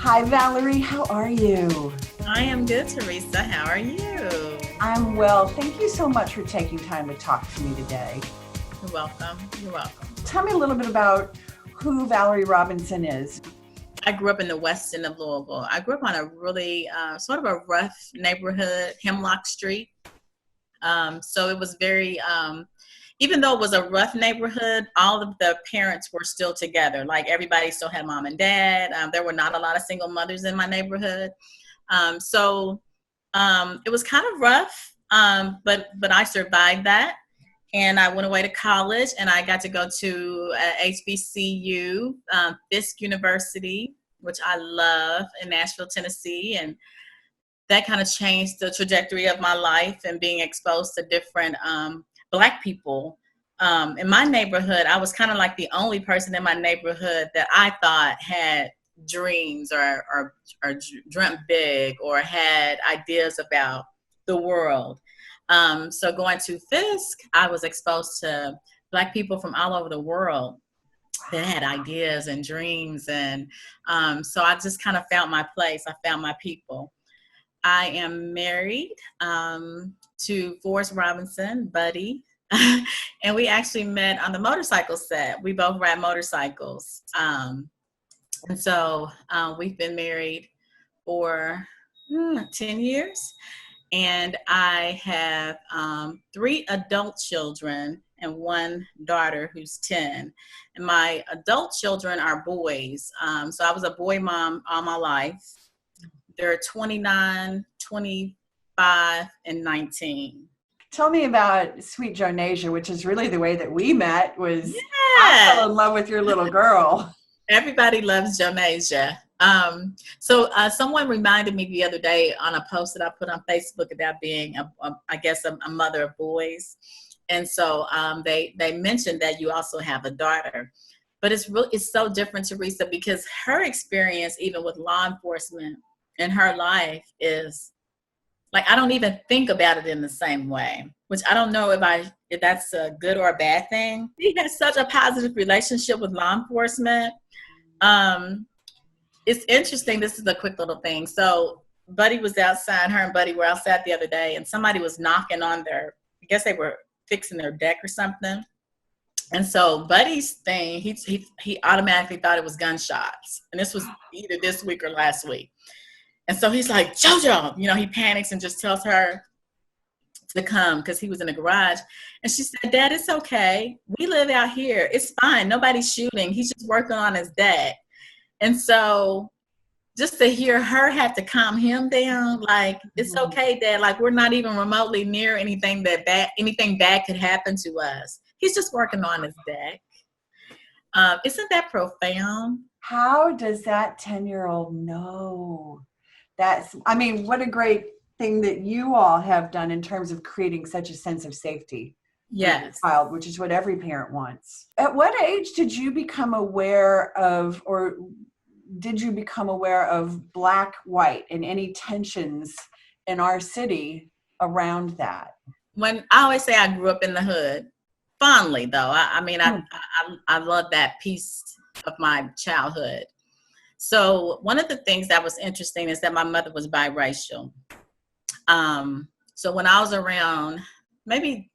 Hi, Valerie. How are you? I am good, Theresa. How are you? I'm well. Thank you so much for taking time to talk to me today. You're welcome. You're welcome. Tell me a little bit about who Valerie Robinson is. I grew up in the west end of Louisville. I grew up on a really sort of a rough neighborhood, Hemlock Street. So it was very, even though it was a rough neighborhood, all of the parents were still together. Like everybody still had mom and dad. There were not a lot of single mothers in my neighborhood. So it was kind of rough, but I survived that. And I went away to college, and I got to go to HBCU Fisk University, which I love, in Nashville, Tennessee. And that kind of changed the trajectory of my life and being exposed to different Black people. In my neighborhood, I was kind of like the only person in my neighborhood that I thought had dreams or dreamt big or had ideas about the world. So going to Fisk, I was exposed to Black people from all over the world that had ideas and dreams. And so I just kind of found my place. I found my people. I am married to Forrest Robinson, Buddy. And we actually met on the motorcycle set. We both ride motorcycles. And so we've been married for 10 years. And I have 3 adult children and 1 daughter who's 10. And my adult children are boys. So I was a boy mom all my life. They're 29, 25, and 19. Tell me about Sweet Jonasia, which is really the way that we met. Was Yeah. I fell in love with your little girl. Everybody loves Jonasia. So someone reminded me the other day on a post that I put on Facebook about being, a mother of boys. And so they mentioned that you also have a daughter. But it's so different, Theresa, because her experience, even with law enforcement in her life, is like, I don't even think about it in the same way, which I don't know if that's a good or a bad thing. She has such a positive relationship with law enforcement. It's interesting. This is a quick little thing. So Buddy was outside, her and Buddy were outside the other day, and somebody was knocking on I guess they were fixing their deck or something. And so Buddy's thing, he automatically thought it was gunshots. And this was either this week or last week. And so he's like, JoJo, he panics and just tells her to come because he was in the garage. And she said, Dad, it's okay. We live out here. It's fine. Nobody's shooting. He's just working on his deck. And so just to hear her have to calm him down, like, it's okay, Dad. Like, we're not even remotely near anything bad could happen to us. He's just working on his deck. Isn't that profound? How does that 10-year-old know? What a great thing that you all have done in terms of creating such a sense of safety. Yes. For the child, which is what every parent wants. At what age did you become aware of, or did you become aware of Black-white and any tensions in our city around that? When I always say I grew up in the hood, fondly though. I love that piece of my childhood. So one of the things that was interesting is that my mother was biracial. So when I was around maybe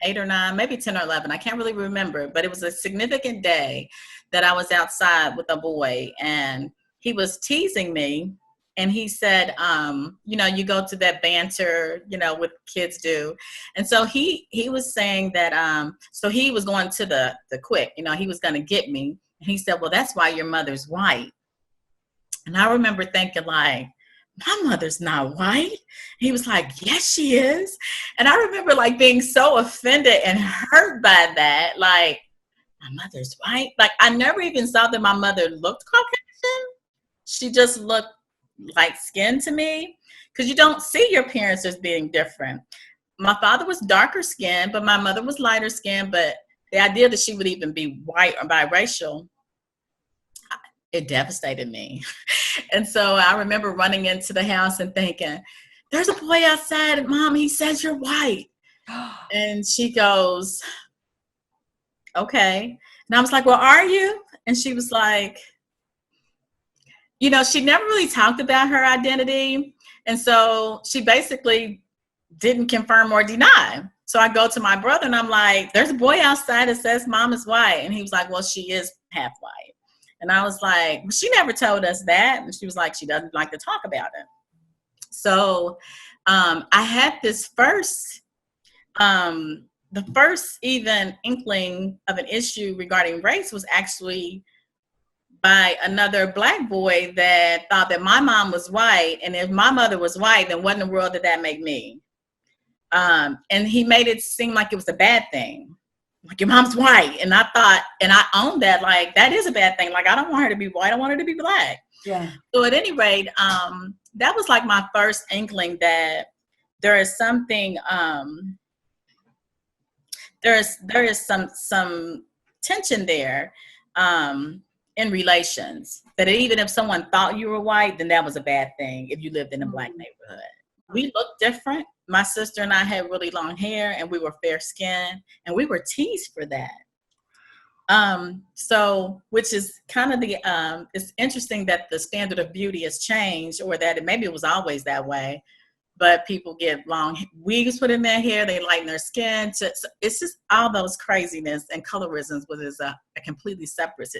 8 or 9, maybe 10 or 11, I can't really remember, but it was a significant day that I was outside with a boy, and he was teasing me. And he said, you go to that banter, what kids do. And so he was saying that, so he was going to the quick, he was going to get me. And he said, well, that's why your mother's white. And I remember thinking, like, my mother's not white. He was like, yes, she is. And I remember like being so offended and hurt by that. Like, my mother's white. Like, I never even saw that my mother looked Caucasian. She just looked light skinned to me, because you don't see your parents as being different. My father was darker skinned, but my mother was lighter skinned. But the idea that she would even be white or biracial, it devastated me. And so I remember running into the house and thinking, there's a boy outside, Mom, he says you're white. And she goes, okay. And I was like, well, are you? And she was like, she never really talked about her identity. And so she basically didn't confirm or deny. So I go to my brother and I'm like, there's a boy outside that says mom is white. And he was like, well, she is half white. And I was like, well, she never told us that. And she was like, she doesn't like to talk about it. So I had this the first even inkling of an issue regarding race was actually by another Black boy that thought that my mom was white. And if my mother was white, then what in the world did that make me? And he made it seem like it was a bad thing. Like, your mom's white. And I thought, and I owned that, like, that is a bad thing. Like, I don't want her to be white. I want her to be Black. Yeah. So at any rate, that was like my first inkling that there is something, there is some tension there in relations, that even if someone thought you were white, then that was a bad thing if you lived in a Black neighborhood. We looked different. My sister and I had really long hair, and we were fair skinned, and we were teased for that. So, which is kind of it's interesting that the standard of beauty has changed, or that maybe it was always that way, but people get long wigs put in their hair, they lighten their skin. So it's just all those craziness and colorisms, which is a completely separate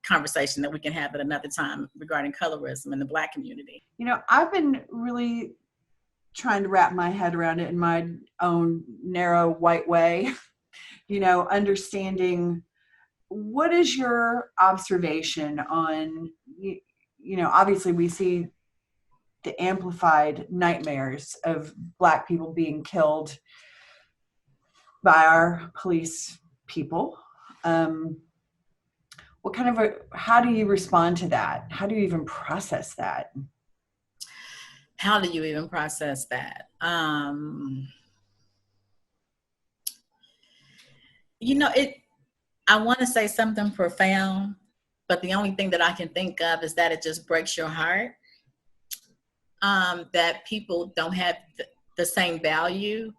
conversation that we can have at another time regarding colorism in the Black community. I've been really trying to wrap my head around it in my own narrow white way, understanding what is your observation on, obviously we see the amplified nightmares of Black people being killed by our police people. How do you respond to that? How do you even process that? How do you even process that? I want to say something profound, but the only thing that I can think of is that it just breaks your heart, that people don't have the same value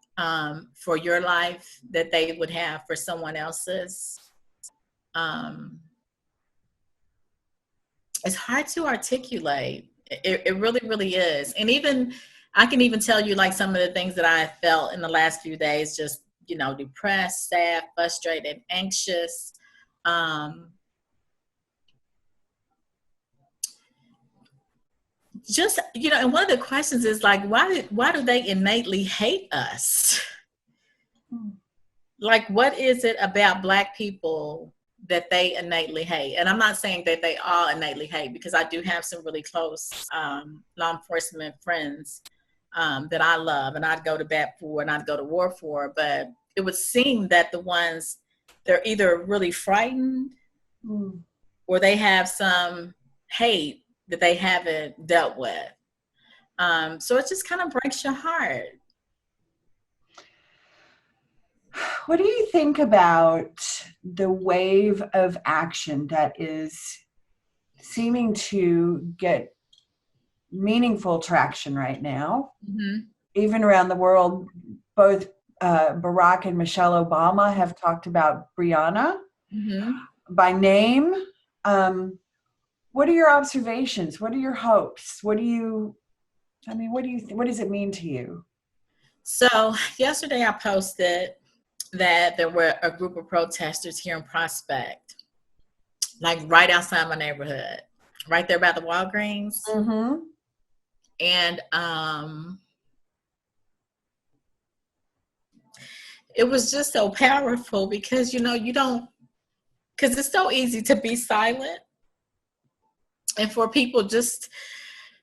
for your life that they would have for someone else's. It's hard to articulate. It really, really is. And even, I can even tell you like some of the things that I felt in the last few days, just, depressed, sad, frustrated, anxious. Just, and one of the questions is like, why do they innately hate us? Like, what is it about Black people that they innately hate? And I'm not saying that they all innately hate, because I do have some really close law enforcement friends that I love and I'd go to bat for and I'd go to war for, but it would seem that the ones, they're either really frightened or they have some hate that they haven't dealt with. So it just kind of breaks your heart. What do you think about the wave of action that is seeming to get meaningful traction right now, even around the world? Both Barack and Michelle Obama have talked about Breonna by name. What are your observations? What are your hopes? What does it mean to you? So yesterday I posted that there were a group of protesters here in Prospect, like right outside my neighborhood, right there by the Walgreens. And it was just so powerful because, because it's so easy to be silent and for people just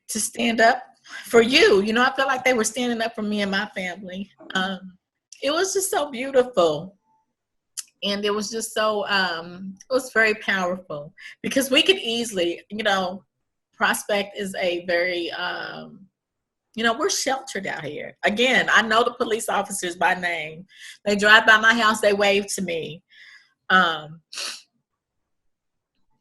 to stand up for you. I feel like they were standing up for me and my family. It was just so beautiful. And it was just so, it was very powerful because we could easily, Prospect is a very, we're sheltered out here. Again, I know the police officers by name. They drive by my house, they wave to me.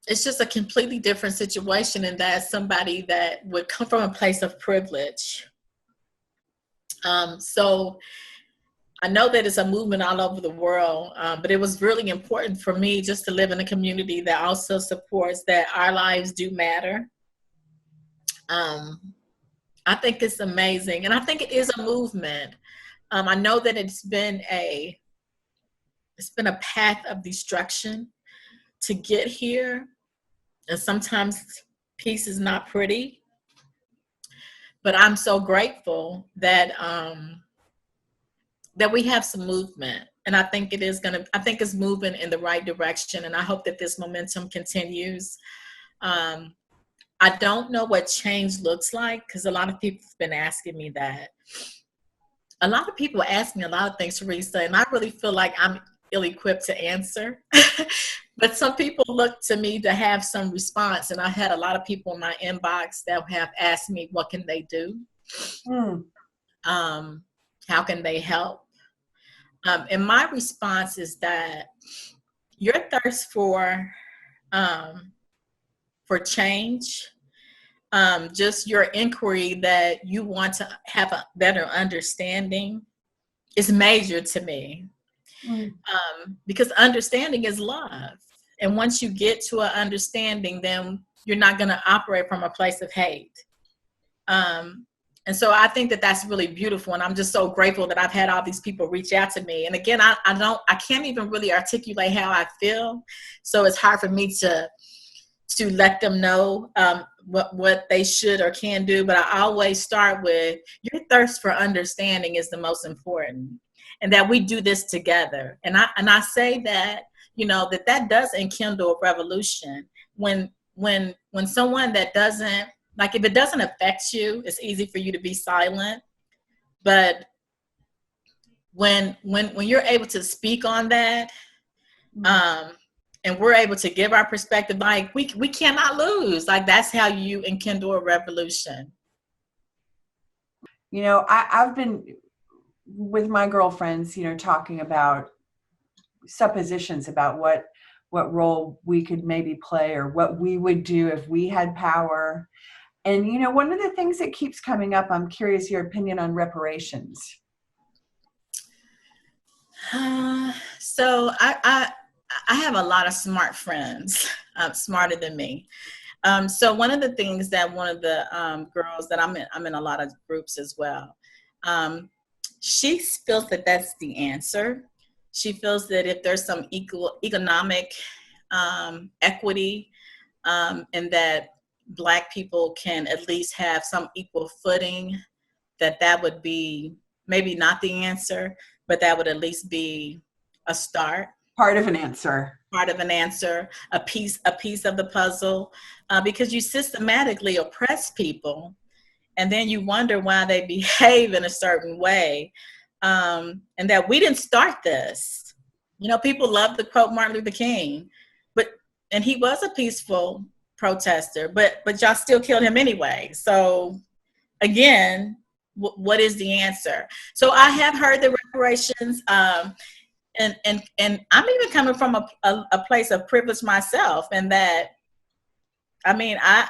It's just a completely different situation, and that's somebody that would come from a place of privilege. So I know that it's a movement all over the world, but it was really important for me just to live in a community that also supports that our lives do matter. I think it's amazing. And I think it is a movement. I know that it's been a path of destruction to get here. And sometimes peace is not pretty. But I'm so grateful that that we have some movement. And I think it's moving in the right direction. And I hope that this momentum continues. I don't know what change looks like, because a lot of people have been asking me that. A lot of people ask me a lot of things, Theresa, and I really feel like I'm ill-equipped to answer. But some people look to me to have some response, and I had a lot of people in my inbox that have asked me, what can they do? How can they help? And my response is that your thirst for change, just your inquiry that you want to have a better understanding is major to me. Because understanding is love. And once you get to an understanding, then you're not going to operate from a place of hate. And so I think that that's really beautiful. And I'm just so grateful that I've had all these people reach out to me. And again, I can't even really articulate how I feel. So it's hard for me to let them know what they should or can do. But I always start with, your thirst for understanding is the most important, and that we do this together. And I say that, that does enkindle a revolution. When someone that doesn't, like, if it doesn't affect you, it's easy for you to be silent. But when you're able to speak on that, and we're able to give our perspective, like, we cannot lose. Like, that's how you enkindle a revolution. I've been with my girlfriends, talking about suppositions about what role we could maybe play, or what we would do if we had power. And, one of the things that keeps coming up, I'm curious your opinion on reparations. So I have a lot of smart friends, smarter than me. So one of the things that one of the girls that I'm in a lot of groups as well, she feels that that's the answer. She feels that if there's some economic equity, and that Black people can at least have some equal footing, that would be maybe not the answer, but that would at least be a start. Part of an answer, a piece of the puzzle, because you systematically oppress people, and then you wonder why they behave in a certain way, and that we didn't start this. People love to quote Martin Luther King, and he was a peaceful protester, but y'all still killed him anyway. So again, what is the answer? So I have heard the reparations, and I'm even coming from a place of privilege myself, and that, I mean, I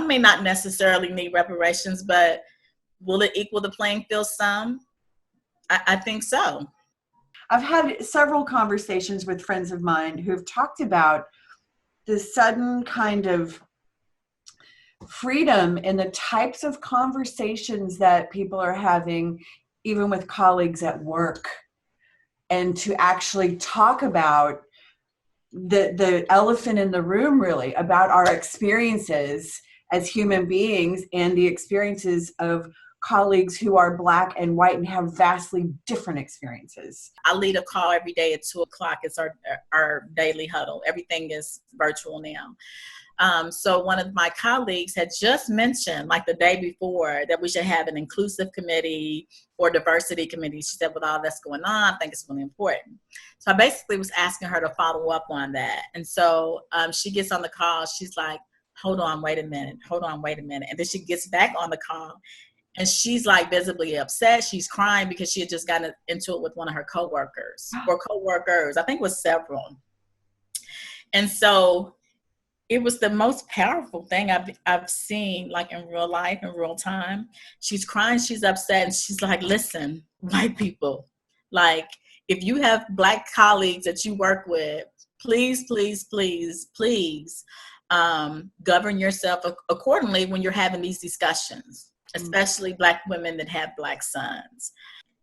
may not necessarily need reparations, but will it equal the playing field some? I think so. I've had several conversations with friends of mine who have talked about the sudden kind of freedom in the types of conversations that people are having, even with colleagues at work, and to actually talk about the elephant in the room, really, about our experiences as human beings and the experiences of colleagues who are Black and white and have vastly different experiences. I lead a call every day at 2:00. It's our daily huddle. Everything is virtual now. So one of my colleagues had just mentioned, like the day before, that we should have an inclusive committee or diversity committee. She said, with all that's going on, I think it's really important. So I basically was asking her to follow up on that. And so she gets on the call. She's like, hold on, wait a minute. And then she gets back on the call, and she's like visibly upset. She's crying because she had just gotten into it with one of her coworkers, I think it was several. And so it was the most powerful thing I've seen, like, in real life, in real time. She's crying, she's upset, and she's like, listen, white people, like, if you have Black colleagues that you work with, please, please, please, please, govern yourself accordingly when you're having these discussions, especially Black women that have Black sons.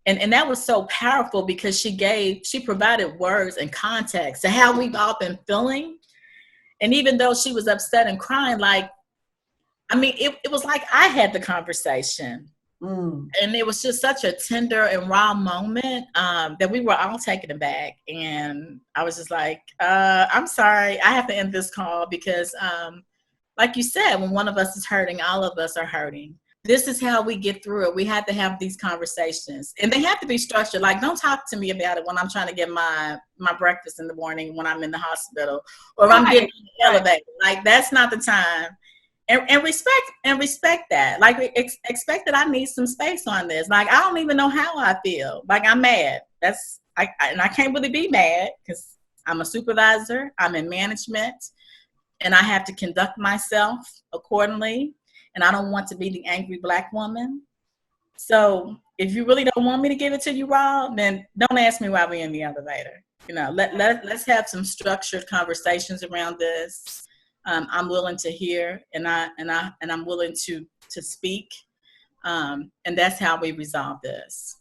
And that was so powerful because she provided words and context to how we've all been feeling. And even though she was upset and crying, it was like I had the conversation. And it was just such a tender and raw moment that we were all taken aback. And I was just like, I'm sorry, I have to end this call because like you said, when one of us is hurting, all of us are hurting. This is how we get through it. We have to have these conversations, and they have to be structured. Like, don't talk to me about it when I'm trying to get my breakfast in the morning when I'm in the hospital, or if I'm getting in the elevator. Like, that's not the time. And respect that. Like, expect that I need some space on this. Like, I don't even know how I feel. Like, I'm mad. And I can't really be mad because I'm a supervisor. I'm in management, and I have to conduct myself accordingly. And I don't want to be the angry Black woman. So if you really don't want me to give it to you raw, then don't ask me why we're in the elevator. Let's have some structured conversations around this. I'm willing to hear, and I'm willing to speak, and that's how we resolve this.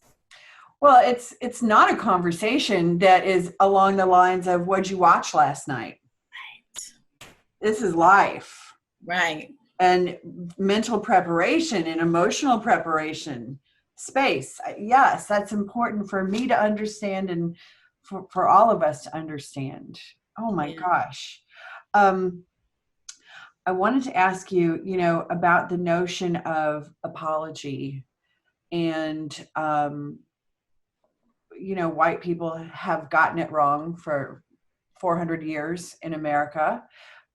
Well, it's not a conversation that is along the lines of what'd you watch last night. Right. This is life. Right. And mental preparation and emotional preparation, space. Yes, that's important for me to understand and for all of us to understand. Oh my gosh. I wanted to ask you, about the notion of apology and, white people have gotten it wrong for 400 years in America.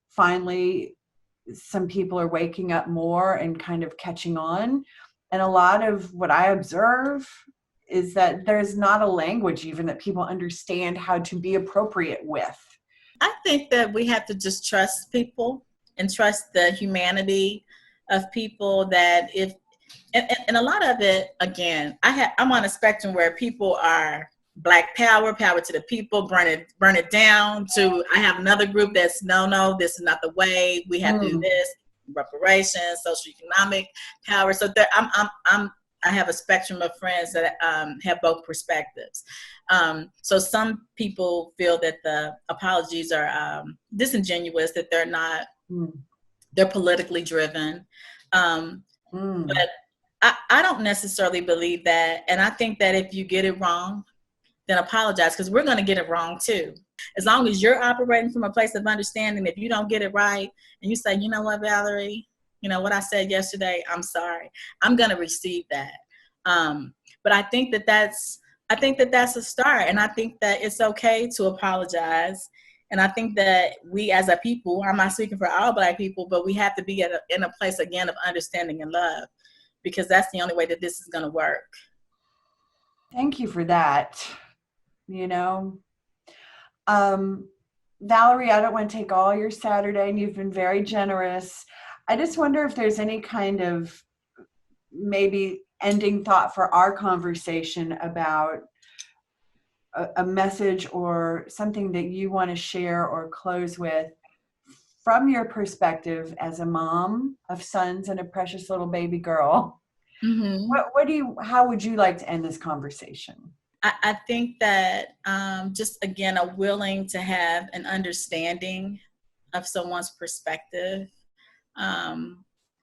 Finally, some people are waking up more and kind of catching on. And a lot of what I observe is that there's not a language even that people understand how to be appropriate with. I think that we have to just trust people and trust the humanity of people, that and a lot of it, again, I'm on a spectrum where people are Black power to the people, burn it down, to I have another group that's no, this is not the way, we have to do this, reparations, socioeconomic power. So there, I have a spectrum of friends that have both perspectives. So some people feel that the apologies are disingenuous, that they're not, they're politically driven. But I don't necessarily believe that. And I think that if you get it wrong, then apologize, because we're going to get it wrong too. As long as you're operating from a place of understanding, if you don't get it right and you say, you know what, Valerie, what I said yesterday, I'm sorry, I'm going to receive that. But I think that that's a start. And I think that it's okay to apologize. And I think that we as a people, I'm not speaking for all Black people, but we have to be in a place again of understanding and love, because that's the only way that this is going to work. Thank you for that. Valerie, I don't want to take all your Saturday, and you've been very generous. I just wonder if there's any kind of maybe ending thought for our conversation about a message or something that you want to share or close with from your perspective as a mom of sons and a precious little baby girl. How would you like to end this conversation? I think that just, again, a willing to have an understanding of someone's perspective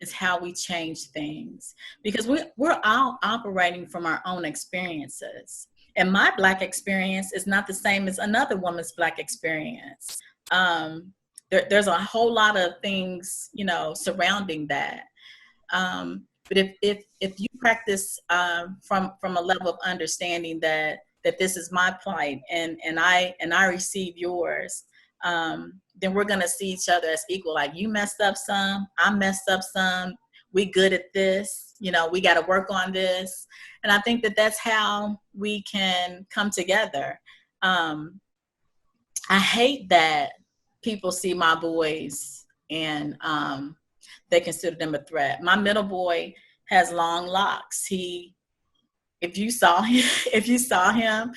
is how we change things, because we're all operating from our own experiences. And my Black experience is not the same as another woman's Black experience. There's a whole lot of things, surrounding that. But if you practice from a level of understanding that this is my plight and I receive yours, then we're gonna see each other as equal. Like, you messed up some, I messed up some. We good at this. We got to work on this. And I think that that's how we can come together. I hate that people see my boys and they consider them a threat. My middle boy has long locks. If you saw him,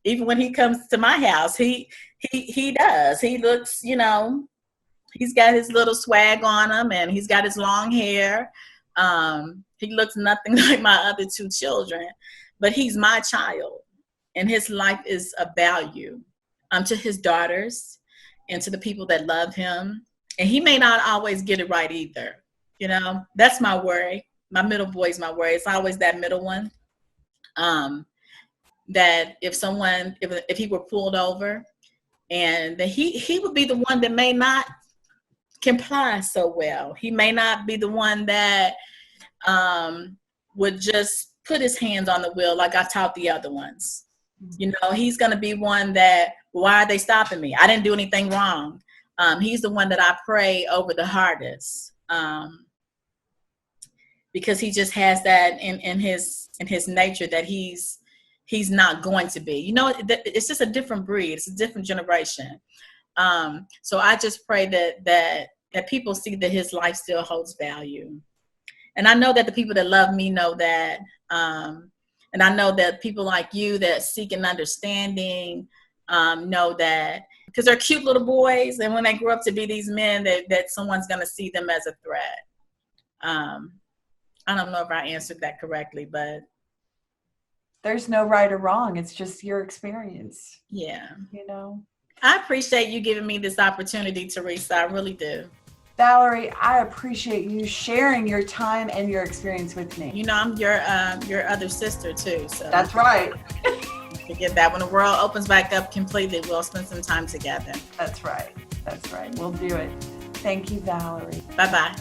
even when he comes to my house, he does. He looks, He's got his little swag on him, and he's got his long hair. He looks nothing like my other two children, but he's my child, and his life is of value to his daughters and to the people that love him. And he may not always get it right either. You know, that's my worry. My middle boy is my worry. It's always that middle one. That if he were pulled over, and that he would be the one that may not comply so well. He may not be the one that would just put his hands on the wheel like I taught the other ones. You know, he's going to be one that, why are they stopping me? I didn't do anything wrong. He's the one that I pray over the hardest, because he just has that in his nature that he's not going to be. You know, it's just a different breed. It's a different generation. So I just pray that people see that his life still holds value. And I know that the people that love me know that. And I know that people like you that seek an understanding know that, because they're cute little boys, and when they grow up to be these men, that someone's going to see them as a threat. I don't know if I answered that correctly, but there's no right or wrong. It's just your experience. Yeah. You know, I appreciate you giving me this opportunity, Theresa. I really do. Valerie, I appreciate you sharing your time and your experience with me. You know, I'm your other sister too. So that's right. Forget that. When the world opens back up completely, we'll spend some time together. That's right. That's right. We'll do it. Thank you, Valerie. Bye-bye.